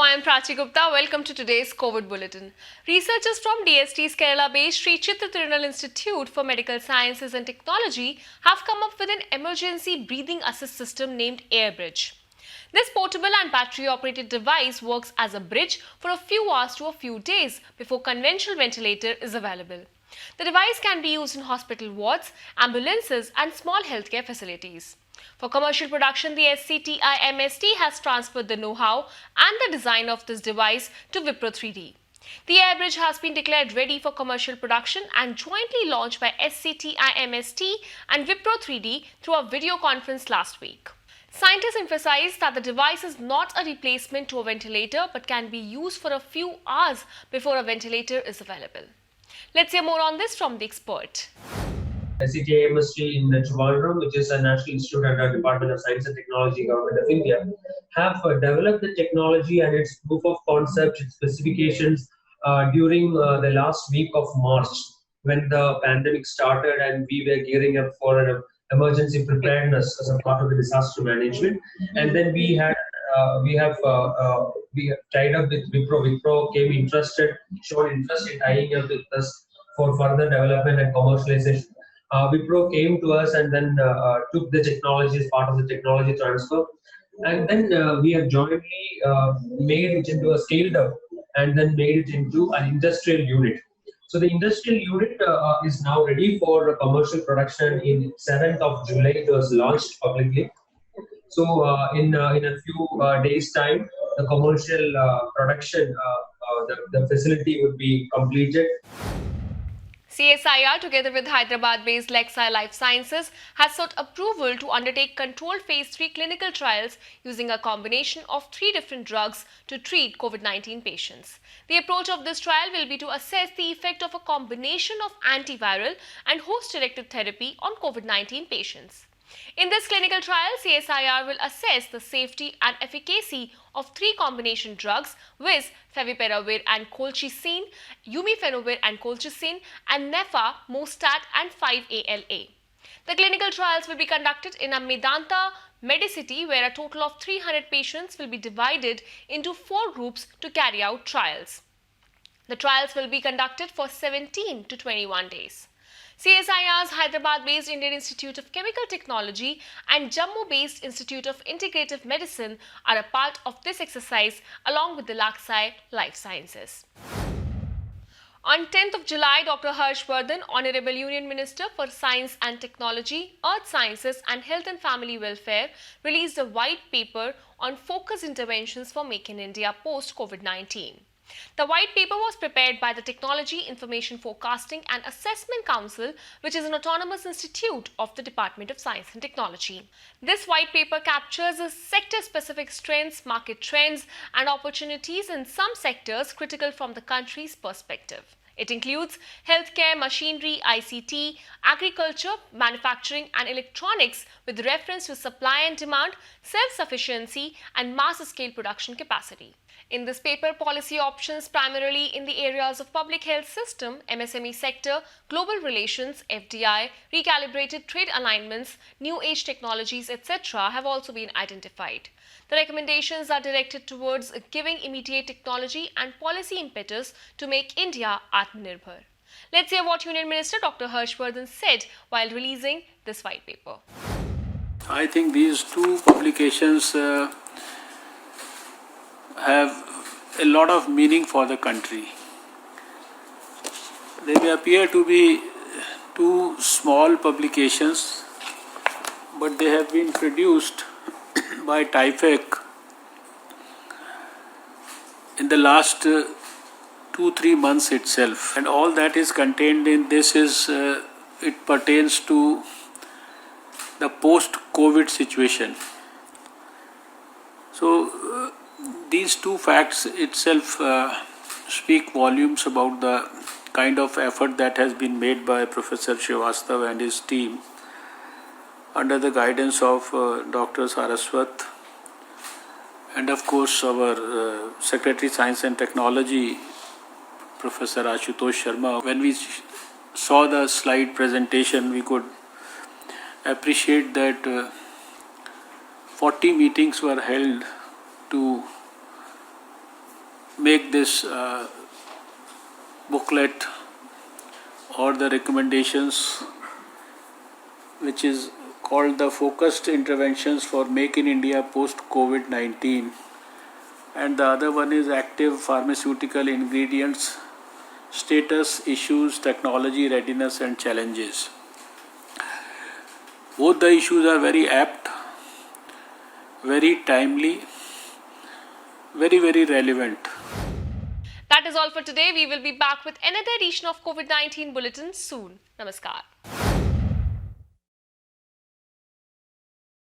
I am Prachi Gupta. Welcome to today's COVID Bulletin. Researchers from DST's Kerala-based Sri Chitra Tirunal Institute for Medical Sciences and Technology have come up with an emergency breathing assist system named AirBridge. This portable and battery-operated device works as a bridge for a few hours to a few days before conventional ventilator is available. The device can be used in hospital wards, ambulances and small healthcare facilities. For commercial production, the SCTIMST has transferred the know-how and the design of this device to Wipro 3D. The AirBridge has been declared ready for commercial production and jointly launched by SCTIMST and Wipro 3D through a video conference last week. Scientists emphasize that the device is not a replacement to a ventilator but can be used for a few hours before a ventilator is available. Let's hear more on this from the expert. SCTIMST in Trivandrum, which is a national institute under Department of Science and Technology, Government of India, have developed the technology and its proof of concept, its specifications during the last week of March, when the pandemic started and we were gearing up for an emergency preparedness as a part of the disaster management. And then we have tied up with Wipro. Wipro showed interest in tying up with us for further development and commercialization. Wipro came to us and then took the technology as part of the technology transfer. And then we have jointly made it into a scaled up and then made it into an industrial unit. So the industrial unit is now ready for commercial production. In 7th of July, it was launched publicly. So in a few days' time, the commercial production, the facility would be completed. CSIR, together with Hyderabad-based Lexi Life Sciences, has sought approval to undertake controlled phase 3 clinical trials using a combination of 3 different drugs to treat COVID-19 patients. The approach of this trial will be to assess the effect of a combination of antiviral and host-directed therapy on COVID-19 patients. In this clinical trial, CSIR will assess the safety and efficacy of 3 combination drugs, viz. Favipiravir and colchicine, umifenovir and colchicine, and nefamostat and 5-ALA. The clinical trials will be conducted in a Medanta Medicity, where a total of 300 patients will be divided into 4 groups to carry out trials. The trials will be conducted for 17 to 21 days. CSIR's Hyderabad-based Indian Institute of Chemical Technology and Jammu-based Institute of Integrative Medicine are a part of this exercise along with the Lexi Life Sciences. On 10th of July, Dr. Harshvardhan, Honorable Union Minister for Science and Technology, Earth Sciences and Health and Family Welfare, released a white paper on focused interventions for Make in India post-COVID-19. The white paper was prepared by the Technology Information Forecasting and Assessment Council, which is an autonomous institute of the Department of Science and Technology. This white paper captures the sector-specific strengths, market trends, and opportunities in some sectors critical from the country's perspective. It includes healthcare, machinery, ICT, agriculture, manufacturing and electronics with reference to supply and demand, self-sufficiency and mass-scale production capacity. In this paper, policy options primarily in the areas of public health system, MSME sector, global relations, FDI, recalibrated trade alignments, new age technologies, etc. have also been identified. The recommendations are directed towards giving immediate technology and policy impetus to make India Atmanirbhar. Let's hear what Union Minister Dr. Harshvardhan said while releasing this white paper. I think these 2 publications have a lot of meaning for the country. They may appear to be 2 small publications, but they have been produced by TIFEC in the last 2-3 months itself, and all that is contained in this is it pertains to the post-COVID situation. So these 2 facts itself speak volumes about the kind of effort that has been made by Professor Srivastava and his team under the guidance of Dr. Saraswat and of course our Secretary Science and Technology, Professor Ashutosh Sharma. When we saw the slide presentation, we could appreciate that 40 meetings were held to make this booklet or the recommendations, which is called the Focused Interventions for Make in India Post COVID-19, and the other one is Active Pharmaceutical Ingredients Status, Issues, Technology Readiness and Challenges. Both the issues are very apt, very timely, very relevant. That is all for today. We will be back with another edition of COVID-19 Bulletin soon. Namaskar.